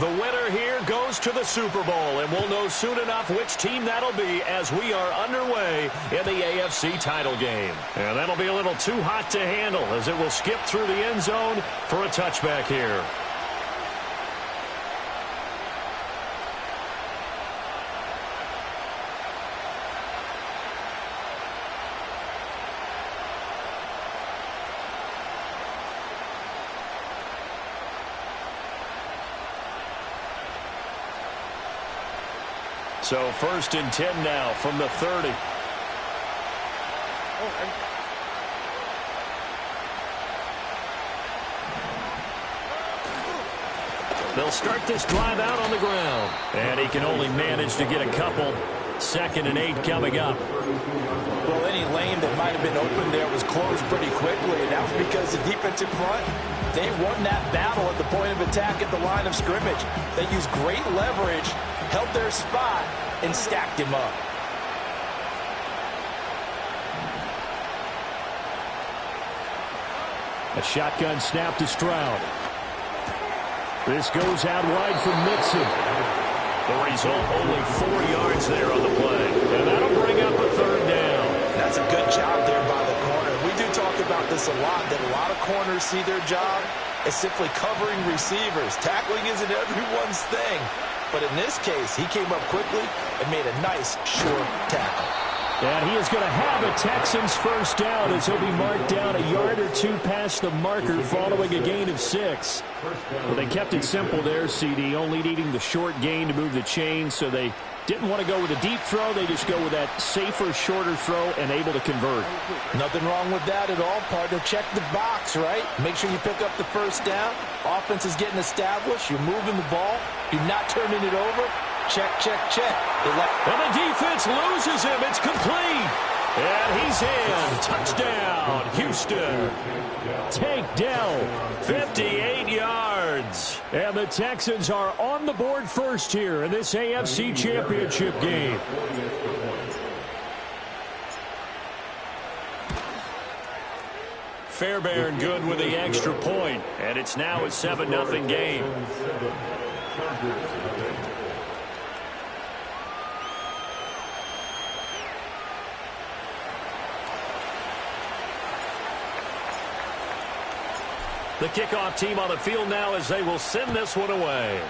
The winner here goes to the Super Bowl, and we'll know soon enough which team that'll be as we are underway in the AFC title game. And that'll be a little too hot to handle as it will skip through the end zone for a touchback here. So 1st and 10 now from the 30. They'll start this drive out on the ground. And he can only manage to get a couple. 2nd and 8 coming up. Well, any lane that might have been open there was closed pretty quickly, and that was because the defensive front, they won that battle at the point of attack at the line of scrimmage. They used great leverage, held their spot, and stacked him up. A shotgun snap to Stroud. This goes out wide for Mixon. The result, only 4 yards there on the play. And that'll bring up a 3rd down. That's a good job there by the corner. We do talk about this a lot, that a lot of corners see their job as simply covering receivers. Tackling isn't everyone's thing. But in this case, he came up quickly and made a nice, short tackle. And he is going to have a Texans first down as he'll be marked down a yard or 2 past the marker following a gain of 6. Well, they kept it simple there, CD, only needing the short gain to move the chains, so they didn't want to go with a deep throw. They just go with that safer, shorter throw and able to convert. Nothing wrong with that at all, partner. Check the box, right? Make sure you pick up the first down. Offense is getting established. You're moving the ball. You're not turning it over. Check, check, check. And the defense loses him. It's complete. And he's in. Touchdown, Houston. Takedown, 58 yards. And the Texans are on the board first here in this AFC Championship game. Fairbairn good with the extra point. And it's now a 7-0 game. The kickoff team on the field now as they will send this one away.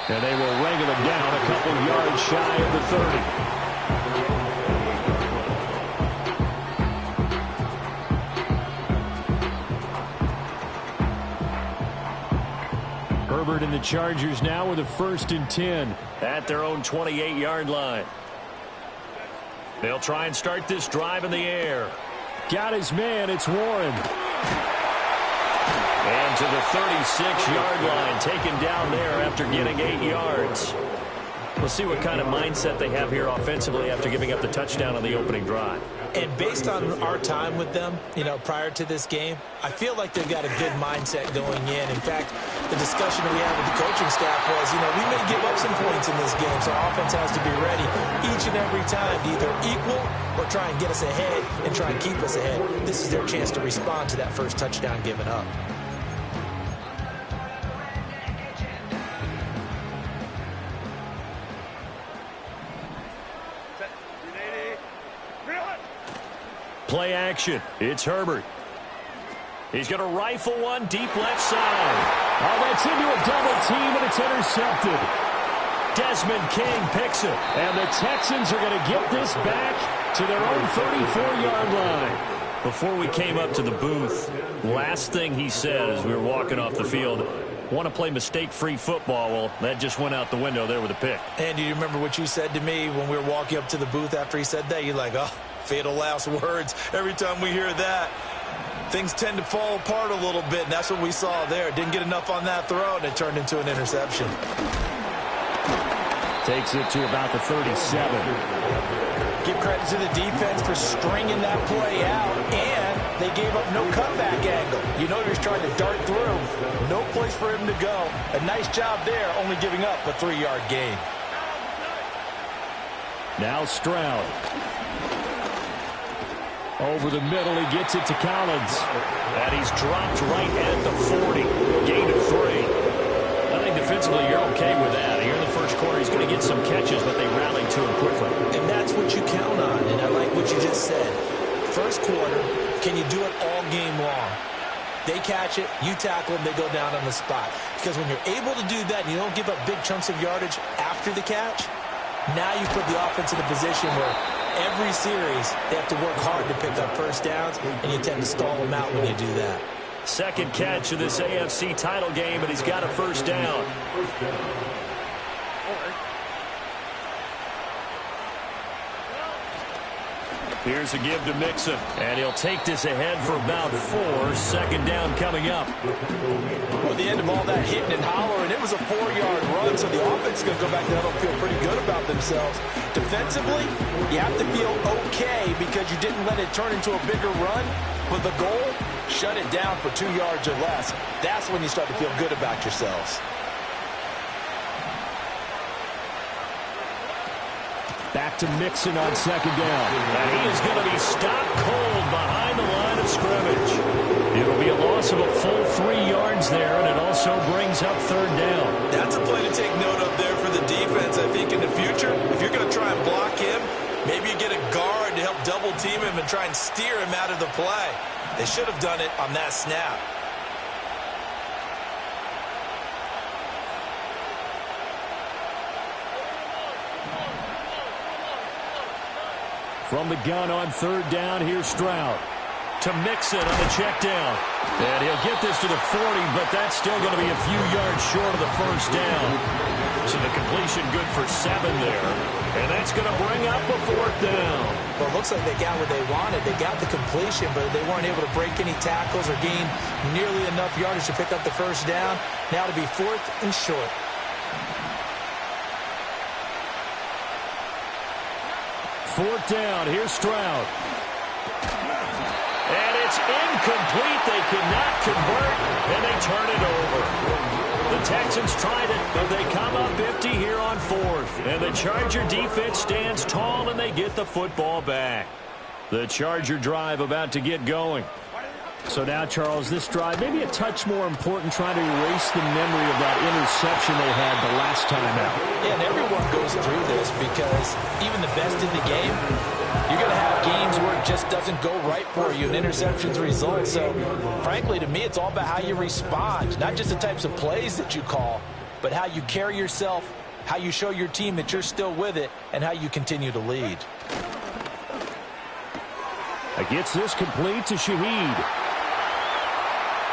And they will wrangle him down a couple yards shy of the 30. Herbert and the Chargers now with a 1st and 10 at their own 28-yard line. They'll try and start this drive in the air. Got his man. It's Warren. And to the 36-yard line, taken down there after getting 8 yards. We'll see what kind of mindset they have here offensively after giving up the touchdown on the opening drive. And based on our time with them, prior to this game, I feel like they've got a good mindset going in. In fact, the discussion that we had with the coaching staff was, we may give up some points in this game, so our offense has to be ready each and every time to either equal or try and get us ahead and try and keep us ahead. This is their chance to respond to that first touchdown given up. Play action. It's Herbert. He's going to rifle one deep left side. Oh, that's into a double team, and it's intercepted. Desmond King picks it. And the Texans are going to get this back to their own 34-yard line. Before we came up to the booth, last thing he said as we were walking off the field, want to play mistake-free football. Well, that just went out the window there with a pick. And do you remember what you said to me when we were walking up to the booth after he said that? You're like, oh, fatal last words. Every time we hear that, things tend to fall apart a little bit, and that's what we saw there. Didn't get enough on that throw, and it turned into an interception. Takes it to about the 37. Give credit to the defense for stringing that play out, and they gave up no cutback angle. You know he was trying to dart through. No place for him to go. A nice job there, only giving up a 3-yard gain. Now Stroud. Over the middle, he gets it to Collins. And he's dropped right at the 40. Gain of 3. I think defensively you're okay with that. Here in the first quarter, he's going to get some catches, but they rallied to him quickly. And that's what you count on, and I like what you just said. First quarter, can you do it all game long? They catch it, you tackle them, they go down on the spot. Because when you're able to do that and you don't give up big chunks of yardage after the catch, now you put the offense in a position where every series they have to work hard to pick up first downs, and you tend to stall them out when you do that. Second catch of this AFC title game, and he's got a first down. Here's a give to Mixon, and he'll take this ahead for about 4. Second down coming up. Well, the end of all that hitting and hollering, it was a 4-yard run, so the offense is going to go back there and feel pretty good about themselves. Defensively, you have to feel okay because you didn't let it turn into a bigger run. But the goal, shut it down for 2 yards or less. That's when you start to feel good about yourselves. Back to Mixon on second down. And he is going to be stopped cold behind the line of scrimmage. It'll be a loss of a full 3 yards there, and it also brings up third down. That's a play to take note of there for the defense, I think, in the future. If you're going to try and block him, maybe you get a guard to help double team him and try and steer him out of the play. They should have done it on that snap. From the gun on third down, here's Stroud. To Mixon on the check down. And he'll get this to the 40, but that's still going to be a few yards short of the first down. So the completion good for 7 there. And that's going to bring up a fourth down. Well, it looks like they got what they wanted. They got the completion, but they weren't able to break any tackles or gain nearly enough yardage to pick up the first down. Now to be 4th and short. Fourth down, here's Stroud. And it's incomplete. They cannot convert, and they turn it over. The Texans tried it, but they come up empty here on 4th. And the Charger defense stands tall, and they get the football back. The Charger drive about to get going. So now, Charles, this drive maybe a touch more important, trying to erase the memory of that interception they had the last time out. Yeah, and everyone goes through this because even the best in the game, you're going to have games where it just doesn't go right for you, and interceptions result. So, frankly, to me, it's all about how you respond, not just the types of plays that you call, but how you carry yourself, how you show your team that you're still with it, and how you continue to lead. Gets this complete to Shaheed.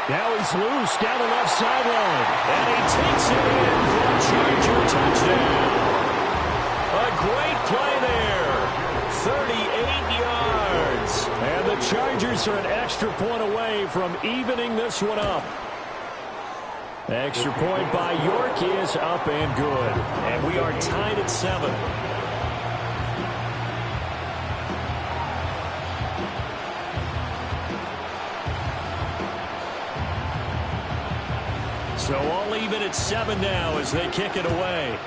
Now he's loose down the left sideline. And he takes it in for a Charger touchdown. A great play there. 38 yards. And the Chargers are an extra point away from evening this one up. Extra point by York is up and good. And we are tied at 7. So all even at 7 now as they kick it away.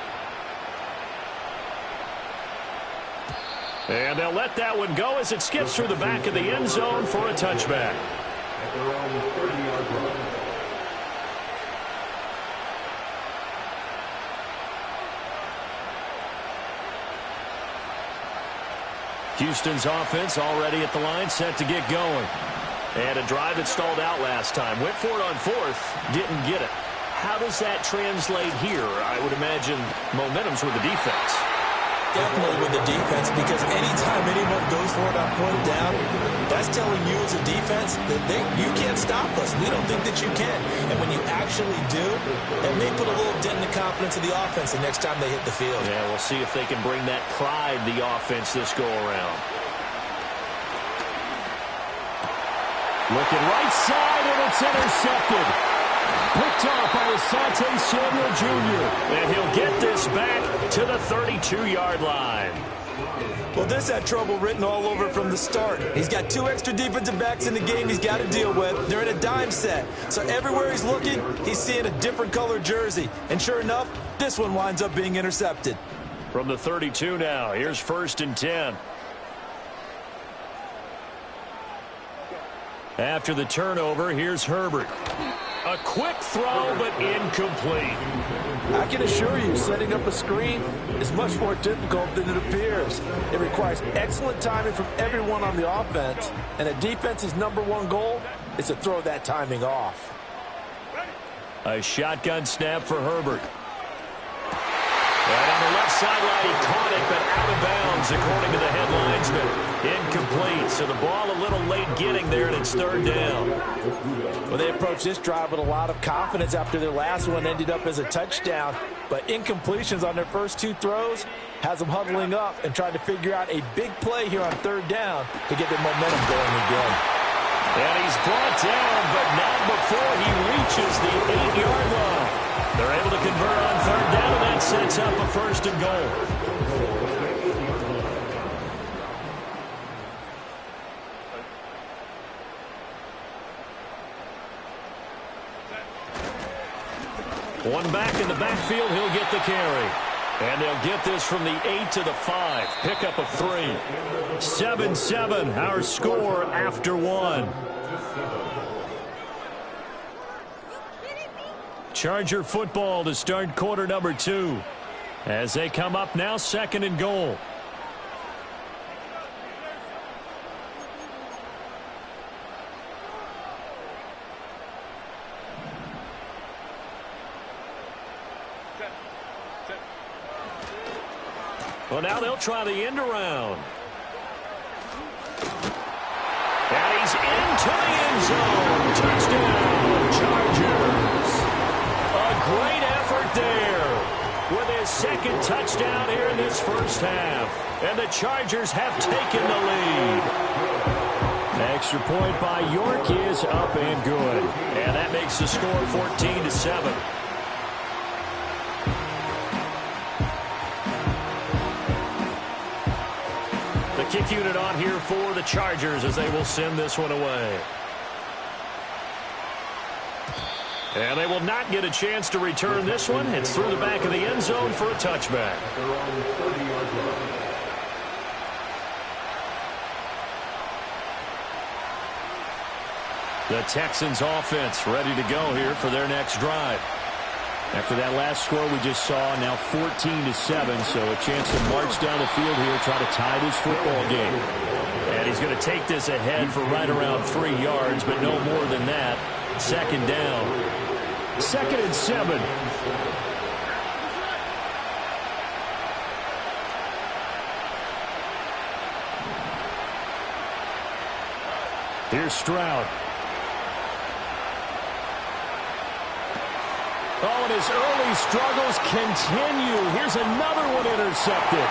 And they'll let that one go as it skips through the back of the end zone for a touchback. Houston's offense already at the line, set to get going. And a drive that stalled out last time. Went for it on 4th, didn't get it. How does that translate here? I would imagine momentum's with the defense. Definitely with the defense, because anytime anyone goes for it on 4th down, that's telling you as a defense that you can't stop us. We don't think that you can. And when you actually do, it may put a little dent in the confidence of the offense the next time they hit the field. Yeah, we'll see if they can bring that pride to the offense this go-around. Looking right side, and it's intercepted. Picked off by Asante Samuel Jr. And he'll get this back to the 32-yard line. Well, this had trouble written all over from the start. He's got 2 extra defensive backs in the game he's got to deal with. They're in a dime set. So everywhere he's looking, he's seeing a different color jersey. And sure enough, this one winds up being intercepted. From the 32 now, here's 1st and 10. After the turnover, here's Herbert. A quick throw, but incomplete. I can assure you, setting up a screen is much more difficult than it appears. It requires excellent timing from everyone on the offense, and a defense's #1 goal is to throw that timing off. A shotgun snap for Herbert. And on the left sideline, he caught it, but out of bounds, according to the headlinesman. Incomplete, so the ball a little late getting there, and it's 3rd down. Well, they approached this drive with a lot of confidence after their last one ended up as a touchdown. But incompletions on their first 2 throws has them huddling up and trying to figure out a big play here on 3rd down to get their momentum going again. And he's brought down, but not before he reaches the 8-yard line. They're able to convert on 3rd down, and that sets up a 1st and goal. One back in the backfield, he'll get the carry. And they'll get this from the 8 to the 5. Pickup of 3. 7-7, our score after 1. Charger football to start quarter number 2. As they come up now, 2nd and goal. Well, now they'll try the end around. And he's into the end zone. Touchdown, Chargers. A great effort there with his 2nd touchdown here in this first half. And the Chargers have taken the lead. Extra point by York is up and good. And that makes the score 14-7. Kick unit on here for the Chargers as they will send this one away. And they will not get a chance to return this one. It's through the back of the end zone for a touchback. The Texans offense ready to go here for their next drive. After that last score we just saw, now 14-7, so a chance to march down the field here, try to tie this football game. And he's going to take this ahead for right around 3 yards, but no more than that. 2nd down. 2nd and 7. Here's Stroud. Oh, and his early struggles continue. Here's another one intercepted.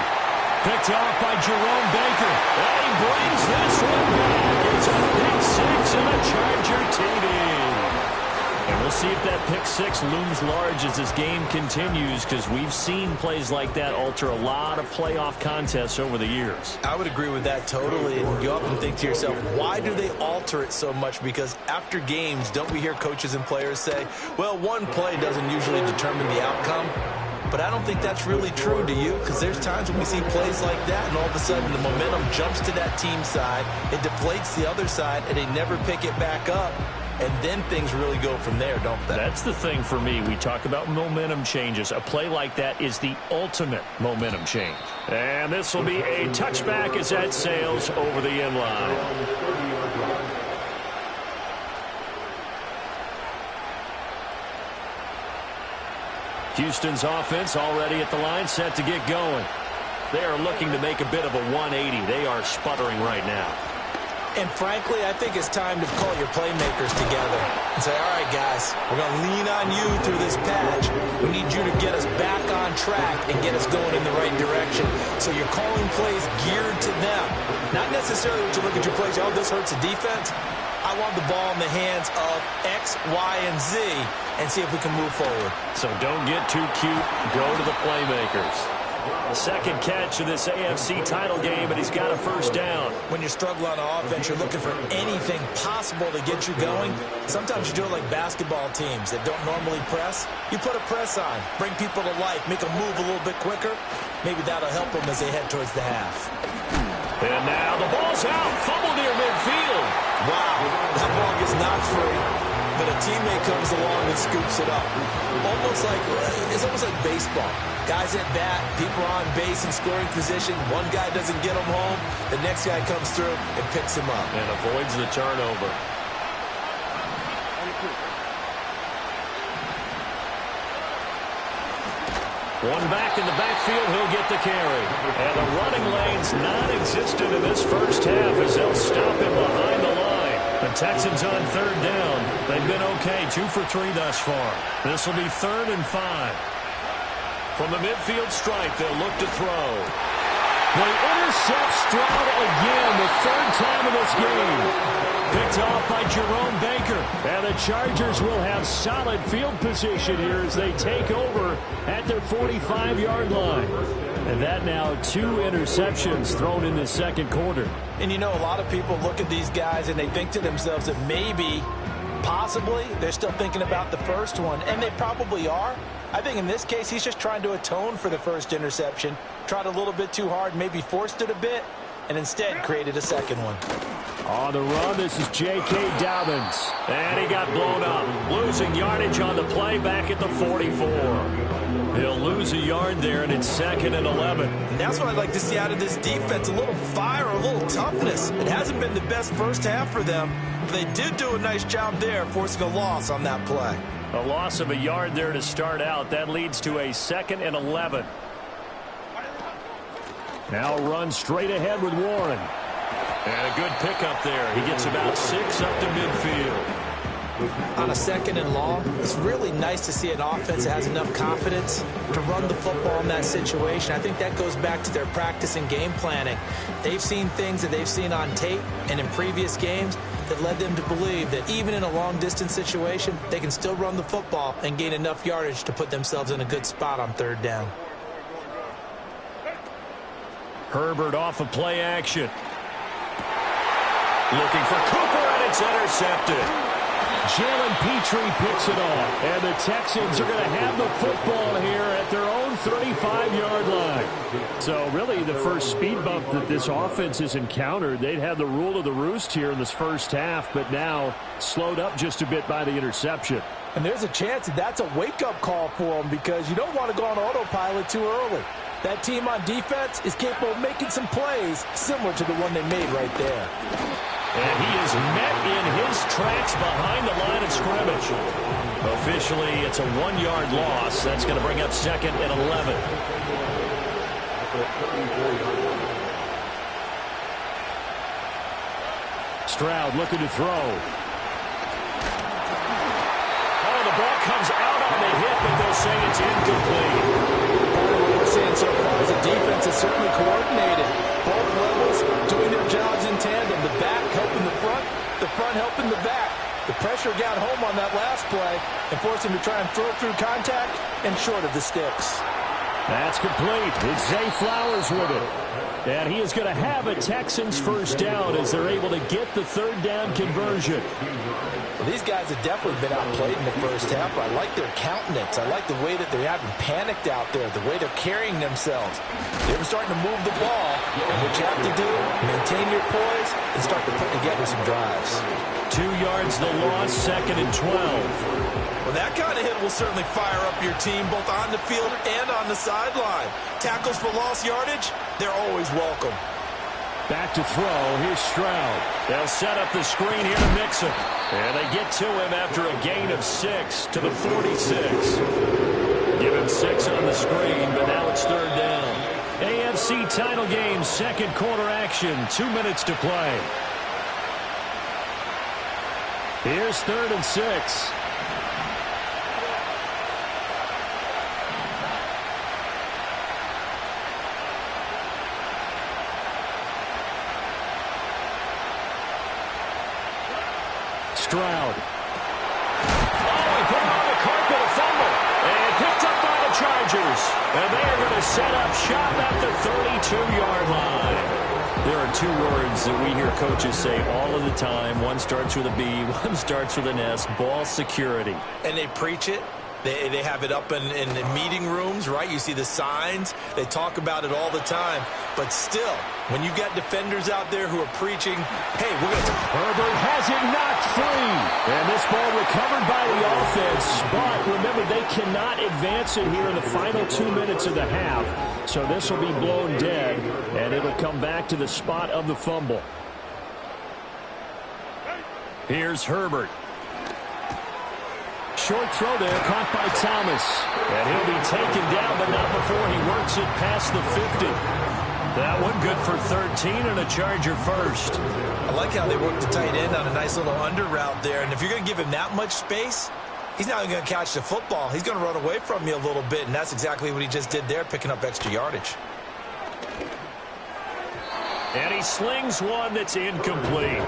Picked off by Jerome Baker. And he brings this one back. It's a pick 6 and a Charger TD. And we'll see if that pick 6 looms large as this game continues, because we've seen plays like that alter a lot of playoff contests over the years. I would agree with that totally. And you often think to yourself, why do they alter it so much? Because after games, don't we hear coaches and players say, well, one play doesn't usually determine the outcome? But I don't think that's really true, do you? Because there's times when we see plays like that, and all of a sudden the momentum jumps to that team side, it deflates the other side, and they never pick it back up. And then things really go from there, don't they? That's the thing for me. We talk about momentum changes. A play like that is the ultimate momentum change. And this will be a touchback as that sails over the end line. Houston's offense already at the line, set to get going. They are looking to make a bit of a 180. They are sputtering right now. And frankly, I think it's time to call your playmakers together and say, all right, guys, we're going to lean on you through this patch. We need you to get us back on track and get us going in the right direction. So you're calling plays geared to them. Not necessarily when you look at your plays, oh, this hurts the defense. I want the ball in the hands of X, Y, and Z and see if we can move forward. So don't get too cute. Go to the playmakers. Second catch of this AFC title game, and he's got a first down. When you struggle on offense, you're looking for anything possible to get you going. Sometimes you do it like basketball teams that don't normally press. You put a press on, bring people to life, make them move a little bit quicker. Maybe that'll help them as they head towards the half. And now the ball's out. Fumble near midfield. Wow, that ball It's not free, but a teammate comes along and scoops it up. It's almost like baseball. Guys at bat, people are on base in scoring position. One guy doesn't get him home. The next guy comes through and picks him up. And avoids the turnover. One back in the backfield, he'll get the carry. And the running lane's non-existent in this first half as they'll stop him behind the line. The Texans on third down. They've been okay, 2 for 3 thus far. This will be 3rd and 5. From the midfield stripe, they'll look to throw. They intercept Stroud again, the 3rd time in this game. Picked off by Jerome Baker. And the Chargers will have solid field position here as they take over at their 45-yard line. And that now 2 interceptions thrown in the second quarter. And you know, a lot of people look at these guys and they think to themselves that maybe, possibly, they're still thinking about the first one. And they probably are. I think in this case, he's just trying to atone for the first interception. Tried a little bit too hard, maybe forced it a bit, and instead created a second one. On the run, this is J.K. Dobbins. And he got blown up. Losing yardage on the play back at the 44. He'll lose a yard there, and it's 2nd and 11. And that's what I'd like to see out of this defense, a little fire, a little toughness. It hasn't been the best first half for them, but they did do a nice job there, forcing a loss on that play. A loss of a yard there to start out. That leads to a 2nd and 11. Now run straight ahead with Warren. And a good pickup there. He gets about 6 up to midfield. On a 2nd and long, it's really nice to see an offense that has enough confidence to run the football in that situation. I think that goes back to their practice and game planning. They've seen things that they've seen on tape and in previous games that led them to believe that even in a long-distance situation, they can still run the football and gain enough yardage to put themselves in a good spot on 3rd down. Herbert off of play action. Looking for Cooper, and it's intercepted. Jalen Petrie picks it off, and the Texans are going to have the football here at their own 35-yard line. So really the first speed bump that this offense has encountered. They'd had the rule of the roost here in this first half, but now slowed up just a bit by the interception. And there's a chance that that's a wake-up call for them because you don't want to go on autopilot too early. That team on defense is capable of making some plays similar to the one they made right there. And he is met in his tracks behind the line of scrimmage. Officially, it's a 1-yard loss. That's going to bring up 2nd and 11. Stroud looking to throw. Oh, the ball comes out on the hit, but they'll say it's incomplete. What we're seeing so far is the defense is certainly coordinated. Both levels doing their jobs in tandem. The back helping the front helping the back. The pressure got home on that last play and forced him to try and throw through contact and short of the sticks. That's complete. It's Zay Flowers with it. And he is going to have a Texans first down as they're able to get the 3rd down conversion. Well, these guys have definitely been outplayed in the first half, but I like their countenance. I like the way that they haven't panicked out there, the way they're carrying themselves. They're starting to move the ball, and what you have to do, maintain your poise and start to put together some drives. 2 yards the loss, 2nd and 12. Well, that kind of hit will certainly fire up your team, both on the field and on the sideline. Tackles for lost yardage, they're always welcome. Back to throw. Here's Stroud. They'll set up the screen here to Mixon. And they get to him after a gain of 6 to the 46. Give him 6 on the screen, but now it's 3rd down. AFC title game, 2nd quarter action. 2 minutes to play. Here's 3rd and 6. Stroud. Oh, he put him on the carpet, a fumble. And picked up by the Chargers. And they are going to set up shop at the 32-yard line. There are 2 words that we hear coaches say all of the time. One starts with a B, one starts with an S. Ball security. And they preach it, They have it up in meeting rooms, right? You see the signs. They talk about it all the time. But still, when you got defenders out there who are preaching, hey, we're going to... Herbert has it knocked free. And this ball recovered by the offense. But remember, they cannot advance it here in the final 2 minutes of the half. So this will be blown dead, and it'll come back to the spot of the fumble. Here's Herbert. Short throw there, caught by Thomas. And he'll be taken down, but not before he works it past the 50. That one good for 13 and a Charger first. I like how they work the tight end on a nice little under route there. And if you're going to give him that much space, he's not even going to catch the football. He's going to run away from you a little bit, and that's exactly what he just did there, picking up extra yardage. And he slings one that's incomplete.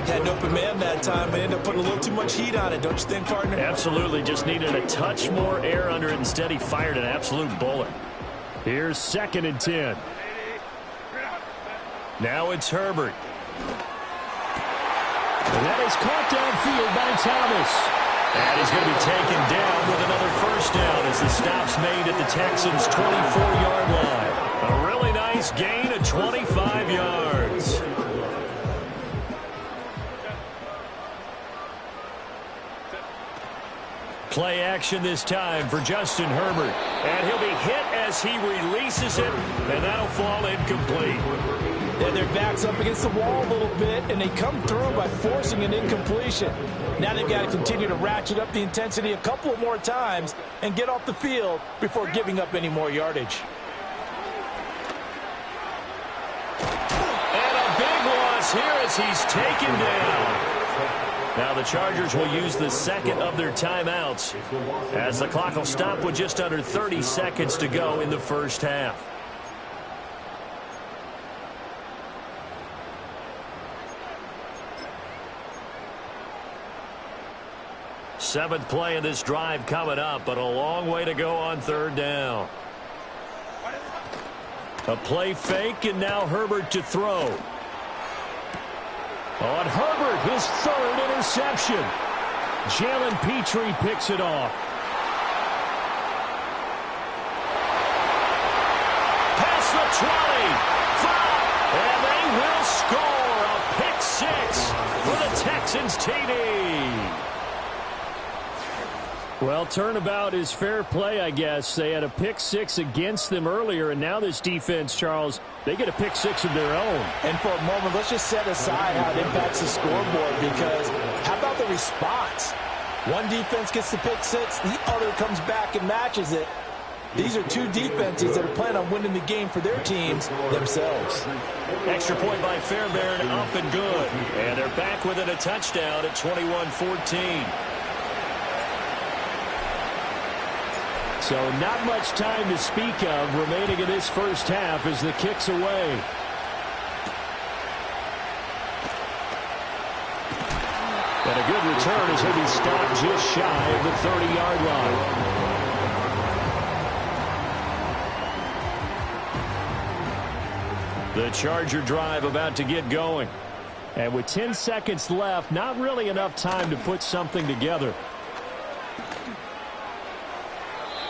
Had an open man that time, but ended up putting a little too much heat on it, don't you think, partner? Absolutely. Just needed a touch more air under it. Instead, he fired an absolute bullet. Here's 2nd and 10. Now it's Herbert. And that is caught downfield by Thomas. And he's going to be taken down with another first down as the stop's made at the Texans' 24-yard line. A really nice gain of 25 yards. Play action this time for Justin Herbert. And he'll be hit as he releases it, and that'll fall incomplete. And their back's up against the wall a little bit, and they come through by forcing an incompletion. Now they've got to continue to ratchet up the intensity a couple of more times and get off the field before giving up any more yardage. And a big loss here as he's taken down. Now the Chargers will use the second of their timeouts as the clock will stop with just under 30 seconds to go in the first half. Seventh play of this drive coming up, but a long way to go on 3rd down. A play fake, and now Herbert to throw. On Herbert, his 3rd interception. Jalen Petrie picks it off. Past the 20, 5, and they will score a pick 6 for the Texans TD. Well, turnabout is fair play, I guess. They had a pick 6 against them earlier, and now this defense, Charles, they get a pick 6 of their own. And for a moment, let's just set aside how it impacts the scoreboard, because how about the response? One defense gets the pick 6, the other comes back and matches it. These are two defenses that are planning on winning the game for their teams themselves. Extra point by Fairbairn, up and good. And they're back within a touchdown at 21-14. So not much time to speak of remaining in this first half as the kick's away. And a good return as he'll be stopped just shy of the 30-yard line. The Charger drive about to get going. And with 10 seconds left, not really enough time to put something together.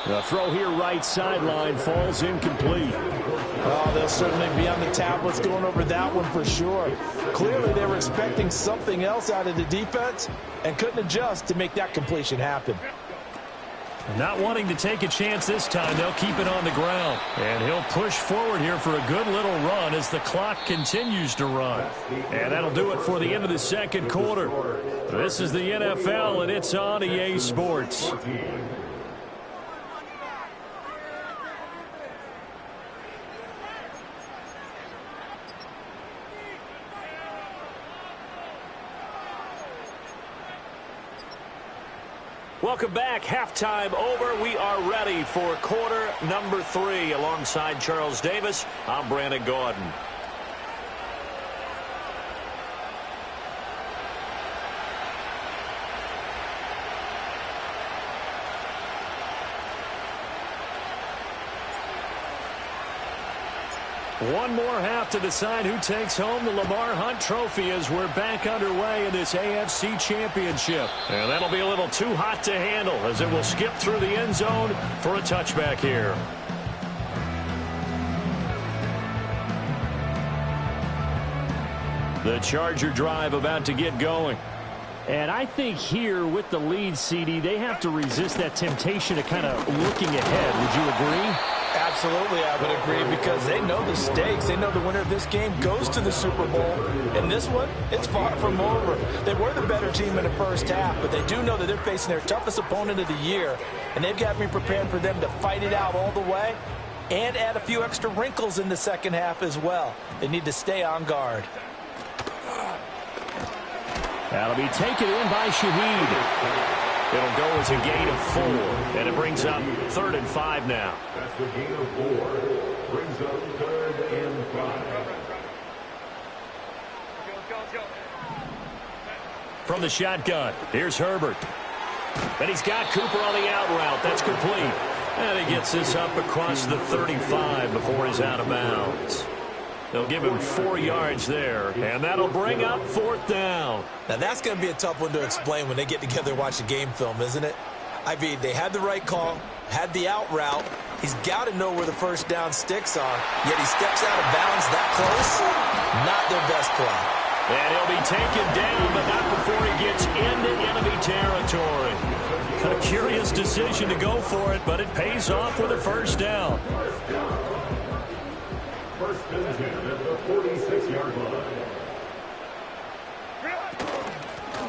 The throw here right sideline falls incomplete. Oh, they'll certainly be on the tablets going over that one for sure. Clearly they were expecting something else out of the defense and couldn't adjust to make that completion happen. Not wanting to take a chance this time, they'll keep it on the ground. And he'll push forward here for a good little run as the clock continues to run. And that'll do it for the end of the second quarter. This is the NFL, and it's on EA Sports. Welcome back. Halftime over. We are ready for quarter number 3. Alongside Charles Davis, I'm Brandon Gaudin. One more half to decide who takes home the Lamar Hunt Trophy as we're back underway in this AFC Championship. And that'll be a little too hot to handle as it will skip through the end zone for a touchback here. The Charger drive about to get going. And I think here with the lead, CD, they have to resist that temptation of kind of looking ahead. Would you agree? Absolutely, I would agree, because they know the stakes. They know the winner of this game goes to the Super Bowl. And this one, it's far from over. They were the better team in the first half, but they do know that they're facing their toughest opponent of the year. And they've got to be prepared for them to fight it out all the way and add a few extra wrinkles in the second half as well. They need to stay on guard. That'll be taken in by Shaheed. It'll go as a gain of 4, and it brings up 3rd and 5 now. That's the gain of 4. Brings up 3rd and 5. From the shotgun, here's Herbert. And he's got Cooper on the out route. That's complete. And he gets this up across the 35 before he's out of bounds. They'll give him 4 yards there, and that'll bring up 4th down. Now, that's going to be a tough one to explain when they get together and watch a game film, isn't it? I mean, they had the right call, had the out route. He's got to know where the first down sticks are, yet he steps out of bounds that close. Not their best play. And he'll be taken down, but not before he gets into enemy territory. A curious decision to go for it, but it pays off with a first down. First and 10 at the 46-yard line.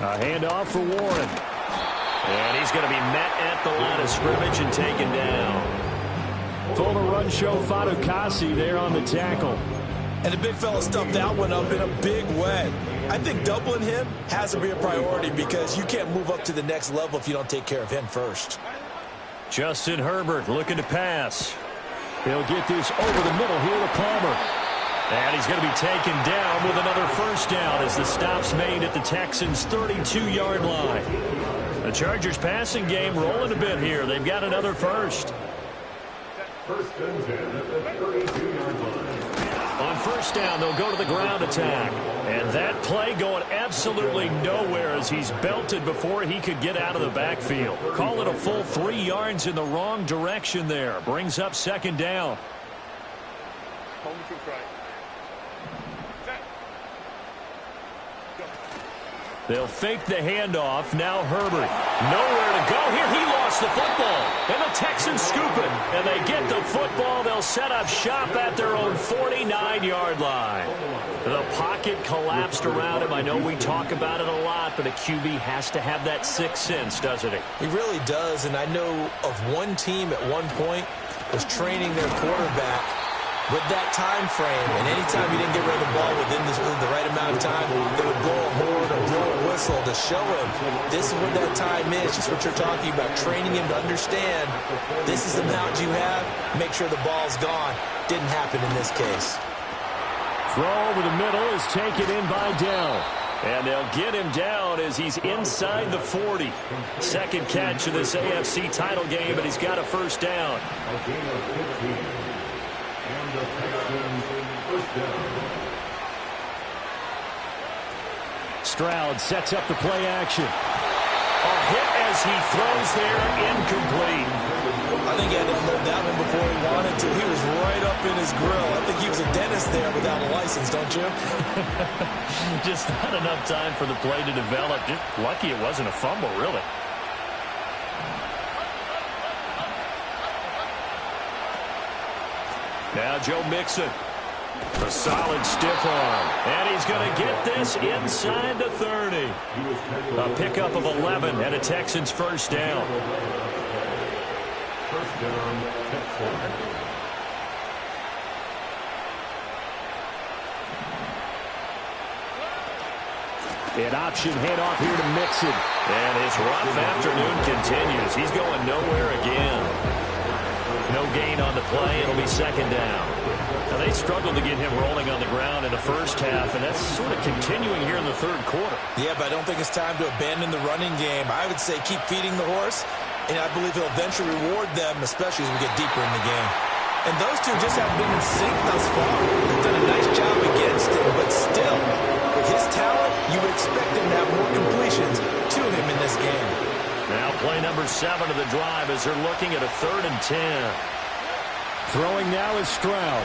A handoff for Warren. And he's going to be met at the line of scrimmage and taken down. Full to run show Fatukasi there on the tackle. And the big fella stuffed that one up in a big way. I think doubling him has to be a priority because you can't move up to the next level if you don't take care of him first. Justin Herbert looking to pass. He'll get this over the middle here to Palmer. And he's going to be taken down with another first down as the stop's made at the Texans' 32-yard line. The Chargers passing game rolling a bit here. They've got another first. First and 10 at the 32-yard line. On first down, they'll go to the ground attack. And that play going absolutely nowhere as he's belted before he could get out of the backfield. Call it a full 3 yards in the wrong direction there. Brings up 2nd down. They'll fake the handoff. Now Herbert. Nowhere to go here. He lost the football. And the Texans scoop it. And they get the football. They'll set up shop at their own 49-yard line. The pocket collapsed around him. I know we talk about it a lot, but a QB has to have that sixth sense, doesn't he? He really does. And I know of one team at one point was training their quarterback with that time frame, and anytime he didn't get rid of the ball within the right amount of time, they would blow a horn or blow a whistle to show him this is what that time is. Just what you're talking about, training him to understand this is the amount you have, make sure the ball's gone. Didn't happen in this case. Throw over the middle is taken in by Dell. And they'll get him down as he's inside the 40. Second catch of this AFC title game, and he's got a first down. A gain of 15. And the Texans first down. Stroud sets up the play action. A hit as he throws there, incomplete. I think he had to unload that one before he wanted to. He was right up in his grill. I think he was a dentist there without a license, don't you? Just not enough time for the play to develop. Just lucky it wasn't a fumble, really. Now Joe Mixon. A solid stiff arm. And he's going to get this inside the 30. A pickup of 11 and a Texans first down. First down, Texans. An option handoff here to Mixon. And his rough afternoon continues. He's going nowhere again. No gain on the play. It'll be second down. Now, they struggled to get him rolling on the ground in the first half, and that's sort of continuing here in the third quarter. Yeah, but I don't think it's time to abandon the running game. I would say keep feeding the horse, and I believe he'll eventually reward them, especially as we get deeper in the game. And those two just haven't been in sync thus far. They've done a nice job against him, but still, with his talent, you would expect him to have more completions to him in this game. Now play number 7 of the drive as they're looking at a 3rd and 10. Throwing now is Stroud.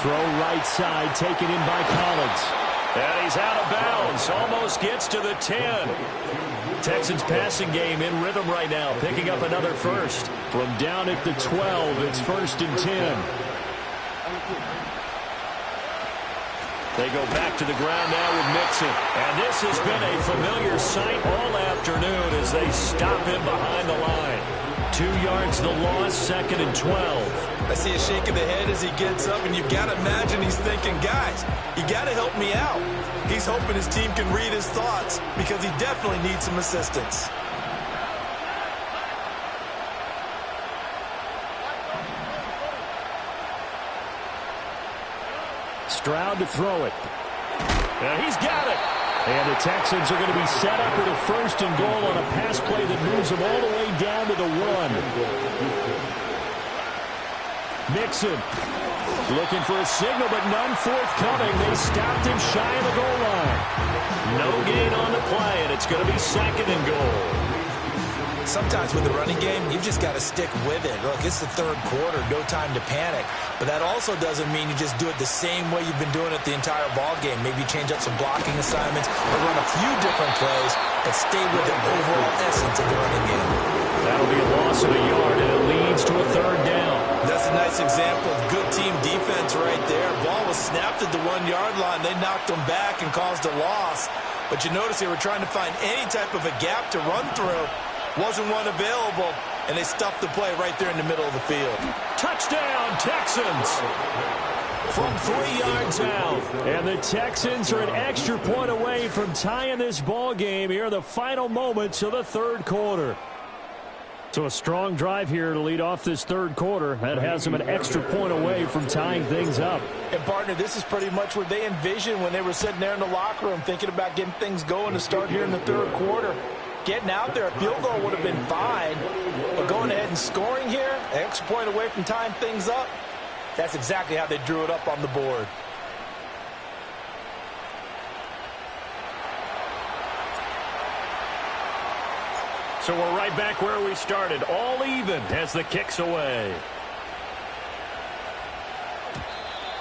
Throw right side, taken in by Collins. And he's out of bounds. Almost gets to the 10. Texans passing game in rhythm right now, picking up another first. From down at the 12, it's 1st and 10. They go back to the ground now with Mixon. And this has been a familiar sight all afternoon as they stop him behind the line. 2 yards the loss, 2nd and 12. I see a shake of the head as he gets up, and you've got to imagine he's thinking, guys, you got to help me out. He's hoping his team can read his thoughts because he definitely needs some assistance. Stroud to throw it. And he's got it. And the Texans are going to be set up with a 1st and goal on a pass play that moves them all the way down to the 1. Mixon looking for a signal, but none forthcoming. They stopped him shy of the goal line. No gain on the play, and it's going to be 2nd and goal. Sometimes with the running game, you've just got to stick with it. Look, it's the 3rd quarter, no time to panic. But that also doesn't mean you just do it the same way you've been doing it the entire ball game. Maybe change up some blocking assignments or run a few different plays, but stay with the overall essence of the running game. That'll be a loss of a yard, and it leads to a 3rd down. That's a nice example of good team defense right there. Ball was snapped at the 1-yard line. They knocked them back and caused a loss. But you notice they were trying to find any type of a gap to run through. Wasn't one available, and they stuffed the play right there in the middle of the field. Touchdown, Texans! From 3 yards out. And the Texans are an extra point away from tying this ball game here in the final moments of the 3rd quarter. So a strong drive here to lead off this 3rd quarter. That has them an extra point away from tying things up. And, partner, this is pretty much what they envisioned when they were sitting there in the locker room thinking about getting things going to start here in the 3rd quarter. Getting out there, a field goal would have been fine. But going ahead and scoring here, an extra point away from tying things up, that's exactly how they drew it up on the board. So we're right back where we started, all even as the kick's away.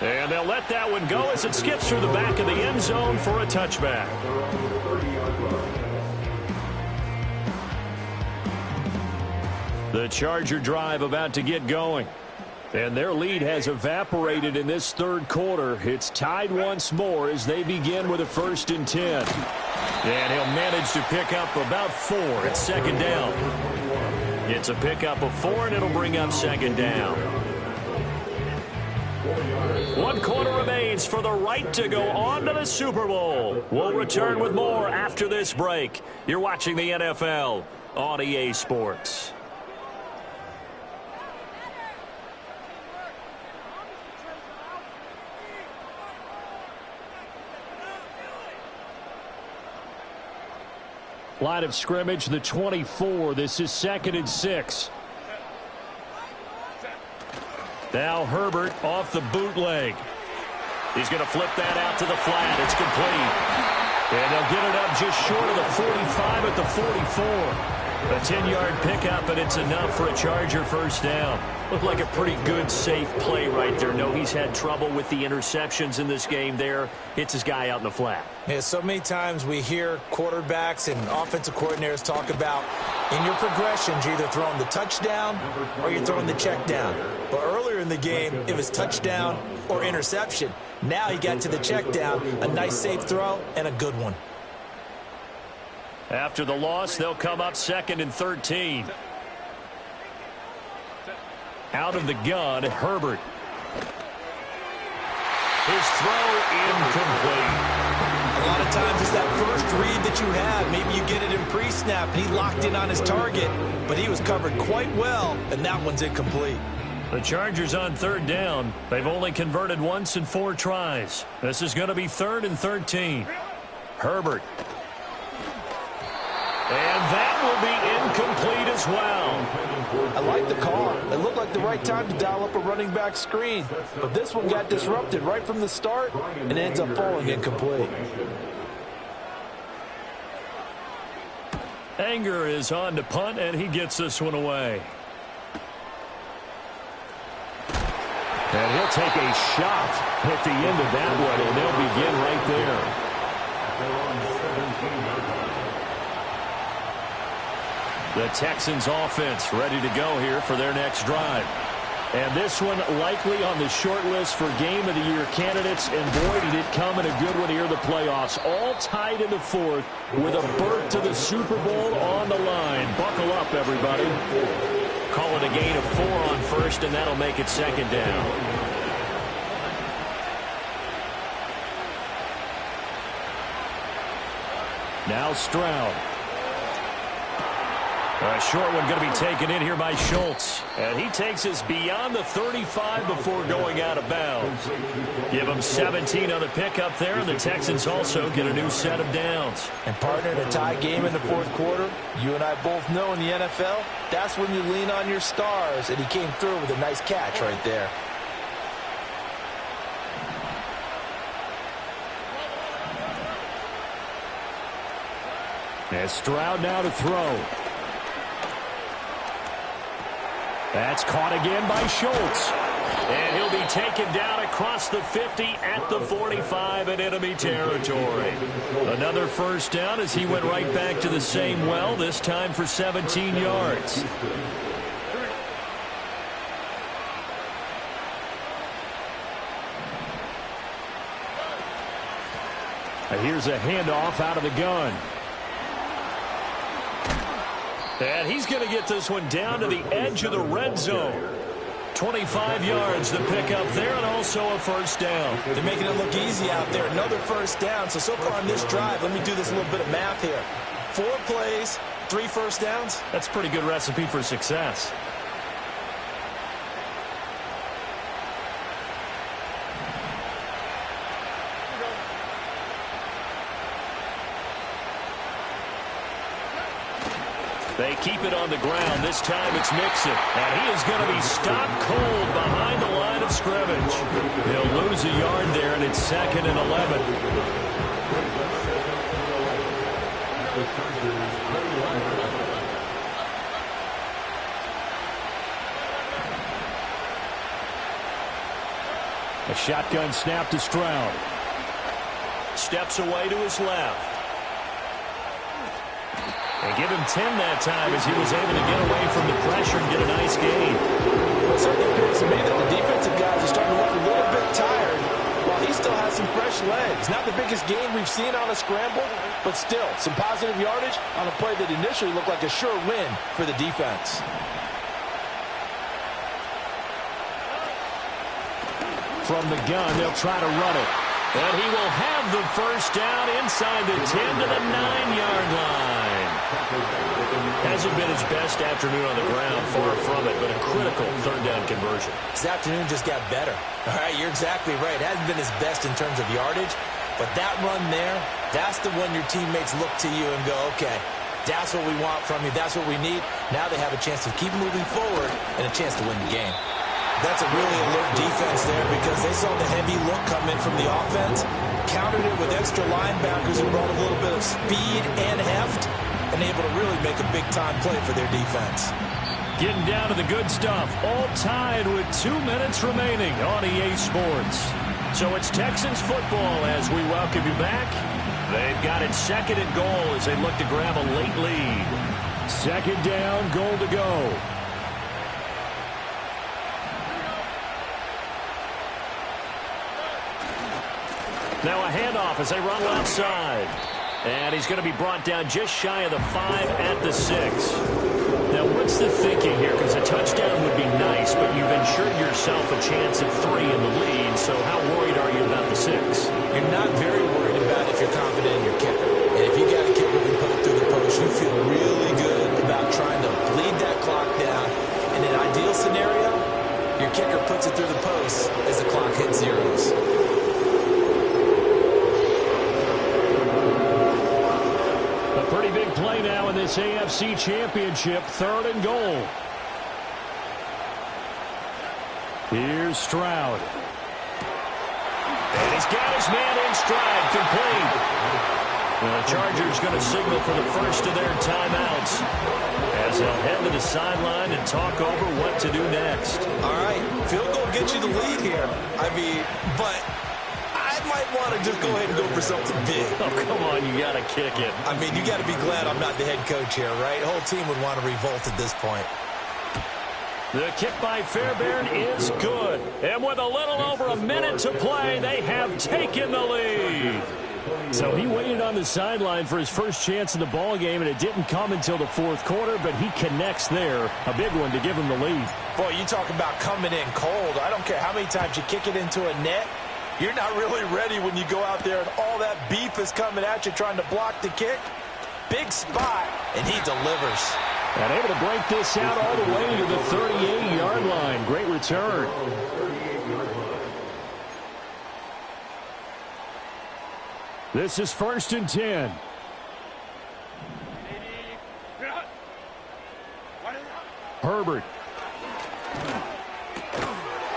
And they'll let that one go as it skips through the back of the end zone for a touchback. The Charger drive about to get going. And their lead has evaporated in this 3rd quarter. It's tied once more as they begin with a 1st and 10. And he'll manage to pick up about 4 at 2nd down. It's a pickup of 4, and it'll bring up 2nd down. 1 quarter remains for the right to go on to the Super Bowl. We'll return with more after this break. You're watching the NFL on EA Sports. Line of scrimmage, the 24. This is 2nd and 6. Now Herbert off the bootleg. He's going to flip that out to the flat. It's complete. And they'll get it up just short of the 45 at the 44. A 10-yard pickup, and it's enough for a Charger 1st down. Looked like a pretty good, safe play right there. No, he's had trouble with the interceptions in this game there. Hits his guy out in the flat. Yeah, so many times we hear quarterbacks and offensive coordinators talk about in your progressions, you're either throwing the touchdown or you're throwing the check down. But earlier in the game, it was touchdown or interception. Now he got to the check down, a nice safe throw, and a good one. After the loss, they'll come up 2nd and 13. Out of the gun, Herbert. His throw incomplete. A lot of times it's that first read that you have. Maybe you get it in pre-snap, and he locked in on his target, but he was covered quite well, and that one's incomplete. The Chargers on 3rd down. They've only converted once in 4 tries. This is going to be 3rd and 13. Herbert. And that will be incomplete as well. I like the call. It looked like the right time to dial up a running back screen. But this one got disrupted right from the start and ends up falling incomplete. Anger is on to punt, and he gets this one away. And he'll take a shot at the end of that one, and they'll begin right there. The Texans offense ready to go here for their next drive. And this one likely on the short list for Game of the Year candidates. And boy, did it come in a good one here in the playoffs. All tied in the fourth with a berth to the Super Bowl on the line. Buckle up, everybody. Call it a gain of 4 on first, and that'll make it second down. Now Stroud. A short one going to be taken in here by Schultz. And he takes us beyond the 35 before going out of bounds. Give him 17 on the pickup there, and the Texans also get a new set of downs. And partner, in a tie game in the fourth quarter, you and I both know in the NFL, that's when you lean on your stars, and he came through with a nice catch right there. And Stroud now to throw. That's caught again by Schultz. And he'll be taken down across the 50 at the 45 in enemy territory. Another first down as he went right back to the same well, this time for 17 yards. And here's a handoff out of the gun. And he's going to get this one down to the edge of the red zone. 25 yards the pickup there, and also a first down. They're making it look easy out there. Another first down. So far on this drive, let me do this little bit of math here. 4 plays, 3 first downs. That's a pretty good recipe for success. They keep it on the ground. This time it's Mixon. And he is going to be stopped cold behind the line of scrimmage. He'll lose a yard there, and it's 2nd and 11. A shotgun snap to Stroud. Steps away to his left. They give him 10 that time as he was able to get away from the pressure and get a nice gain. Well, it certainly appears to me that the defensive guys are starting to look a little bit tired while he still has some fresh legs. Not the biggest gain we've seen on a scramble, but still some positive yardage on a play that initially looked like a sure win for the defense. From the gun, they'll try to run it. And he will have the first down inside the 10 to the 9-yard line. Hasn't been his best afternoon on the ground, far from it, but a critical third down conversion. This afternoon just got better. All right, you're exactly right. It hasn't been his best in terms of yardage, but that run there, that's the one your teammates look to you and go, okay, that's what we want from you. That's what we need. Now they have a chance to keep moving forward and a chance to win the game. That's a really alert defense there because they saw the heavy look come in from the offense, countered it with extra linebackers who brought a little bit of speed and heft, and able to really make a big-time play for their defense. Getting down to the good stuff, all tied with 2 minutes remaining on EA Sports. So it's Texans football as we welcome you back. They've got it 2nd and goal as they look to grab a late lead. 2nd down, goal to go. Now a handoff as they run left side. And he's going to be brought down just shy of the 5 at the 6. Now what's the thinking here? Because a touchdown would be nice, but you've ensured yourself a chance at 3 in the lead. So how worried are you about the 6? You're not very worried about if you're confident in your kicker. And if you got a kicker who can put it through the post, you feel really good about trying to bleed that clock down. In an ideal scenario, your kicker puts it through the post as the clock hits zeros. pretty big play now in this AFC Championship. 3rd and goal. Here's Stroud. And he's got his man in stride, complete. The Chargers going to signal for the first of their timeouts as they'll head to the sideline and talk over what to do next. All right, field goal gets you the lead here. I mean, but I might want to just go ahead and go for something big. Oh, come on, you got to kick it. I mean, you got to be glad I'm not the head coach here, right? The whole team would want to revolt at this point. The kick by Fairbairn is good. And with a little over a minute to play, they have taken the lead. So he waited on the sideline for his first chance in the ball game, and it didn't come until the 4th quarter, but he connects there. A big one to give him the lead. Boy, you talk about coming in cold. I don't care how many times you kick it into a net. You're not really ready when you go out there and all that beef is coming at you trying to block the kick. Big spot, and he delivers. And able to break this out all the way to the 38-yard line. Great return. This is 1st and 10. Herbert.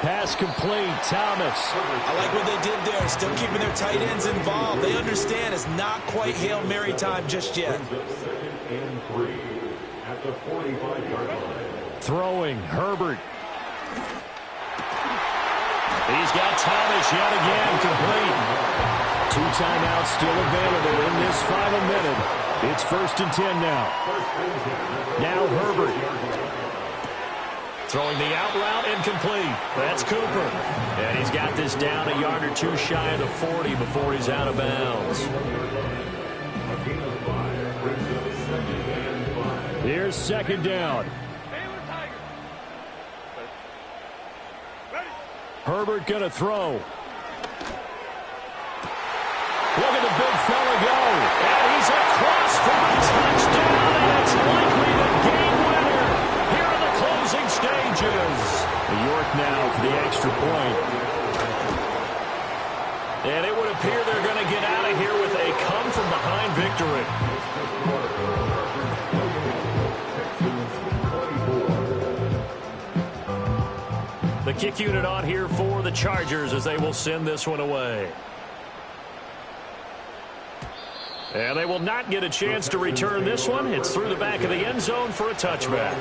Pass complete. Thomas. I like what they did there. Still keeping their tight ends involved. They understand it's not quite Hail Mary time just yet. Throwing. Herbert. He's got Thomas yet again, complete. 2 timeouts still available in this final minute. It's 1st and 10 now. Now Herbert. Throwing the out route, incomplete. That's Cooper. And he's got this down a yard or two shy of the 40 before he's out of bounds. Here's 2nd down. Herbert going to throw. Look at the big fella go. And he's across for a touchdown, and it's likely the game winner here in the closing stages. York now for the extra point. And it would appear they're going to get out of here with a come-from-behind victory. The kick unit on here for the Chargers as they will send this one away. And they will not get a chance to return this one. It's through the back of the end zone for a touchback.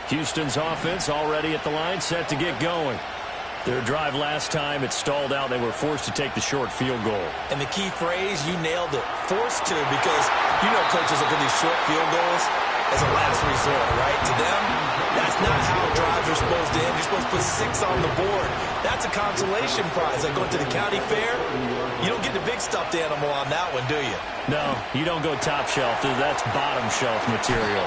Houston's offense already at the line, set to get going. Their drive last time, it stalled out. They were forced to take the short field goal. And the key phrase, you nailed it, forced to, because you know coaches look at these short field goals as a last resort, right? To them, that's not how drives are supposed to end. You're supposed to put 6 on the board. That's a consolation prize. Like going to the county fair, you don't get the big stuffed animal on that one, do you? No, you don't go top shelf. That's bottom shelf material.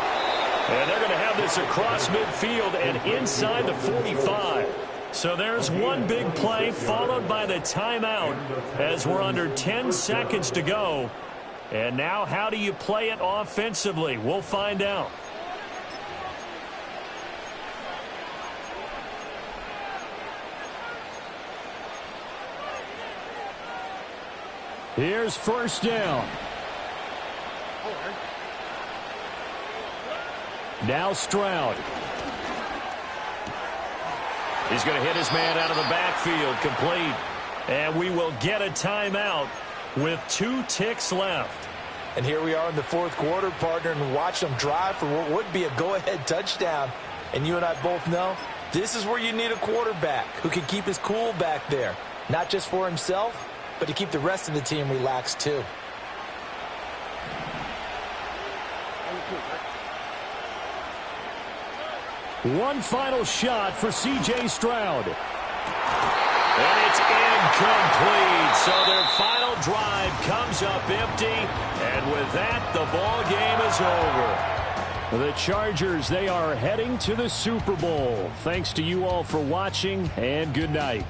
And they're going to have this across midfield and inside the 45. So there's one big play followed by the timeout as we're under 10 seconds to go. And now how do you play it offensively? We'll find out. Here's 1st down. Now Stroud. He's going to hit his man out of the backfield, complete. And we will get a timeout with 2 ticks left. And here we are in the 4th quarter, partner, and watch them drive for what would be a go-ahead touchdown. And you and I both know this is where you need a quarterback who can keep his cool back there. Not just for himself, but to keep the rest of the team relaxed too. One final shot for C.J. Stroud. And it's incomplete. So their final drive comes up empty. And with that, the ball game is over. The Chargers, they are heading to the Super Bowl. Thanks to you all for watching, and good night.